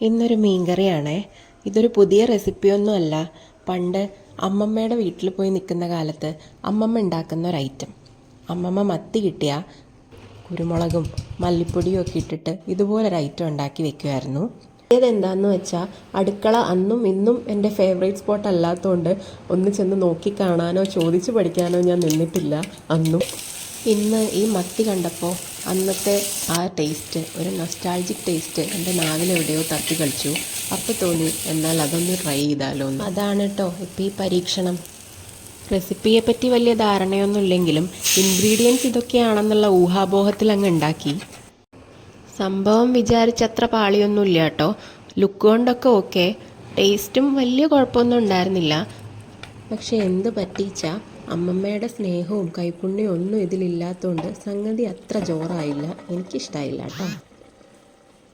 ഇന്നൊരു മീൻകറിയാണേ. ഇതൊരു പുതിയ റെസിപ്പിയൊന്നുമല്ല. പണ്ട് അമ്മമ്മയുടെ വീട്ടിൽ പോയി നിൽക്കുന്ന കാലത്ത് അമ്മമ്മ ഉണ്ടാക്കുന്ന ഒരു ഐറ്റം. അമ്മമ്മ മത്തി കിട്ടിയ കുരുമുളകും മല്ലിപ്പൊടിയും ഒക്കെ ഇട്ടിട്ട് ഇതുപോലൊരു ഐറ്റം ഉണ്ടാക്കി വെക്കുമായിരുന്നു. ഇതെന്താണെന്ന് വെച്ചാൽ അടുക്കള അന്നും ഇന്നും എൻ്റെ ഫേവറേറ്റ് സ്പോട്ട് അല്ലാത്തതുകൊണ്ട് ഒന്ന് ചെന്ന് നോക്കിക്കാണാനോ ചോദിച്ചു പഠിക്കാനോ ഞാൻ നിന്നിട്ടില്ല അന്നും. ഇന്ന് ഈ മത്തി കണ്ടപ്പോൾ അന്നത്തെ ആ ടേസ്റ്റ്, ഒരു നൊസ്റ്റാൾജിക് ടേസ്റ്റ് എൻ്റെ നാവിലെവിടെയോ തത്തി കളിച്ചു. അപ്പോൾ തോന്നി എന്നാൽ അതൊന്ന് ട്രൈ ചെയ്താലോ എന്ന്. അതാണ് കേട്ടോ ഇപ്പോൾ ഈ പരീക്ഷണം. റെസിപ്പിയെ പറ്റി വലിയ ധാരണയൊന്നുമില്ലെങ്കിലും ഇൻഗ്രീഡിയൻസ് ഇതൊക്കെയാണെന്നുള്ള ഊഹാപോഹത്തിൽ അങ്ങ് ഉണ്ടാക്കി. സംഭവം വിചാരിച്ചത്ര പാളിയൊന്നുമില്ല കേട്ടോ. ലുക്ക് കൊണ്ടൊക്കെ ഓക്കെ, ടേസ്റ്റും വലിയ കുഴപ്പമൊന്നും ഉണ്ടായിരുന്നില്ല. പക്ഷെ എന്ത് പറ്റിച്ചാ അമ്മമ്മയുടെ സ്നേഹവും കൈപ്പുണ്യവും ഒന്നും ഇതിലില്ലാത്തതുകൊണ്ട് സംഗതി അത്ര ജോറായില്ല. എനിക്കിഷ്ടമായില്ല കേട്ടോ.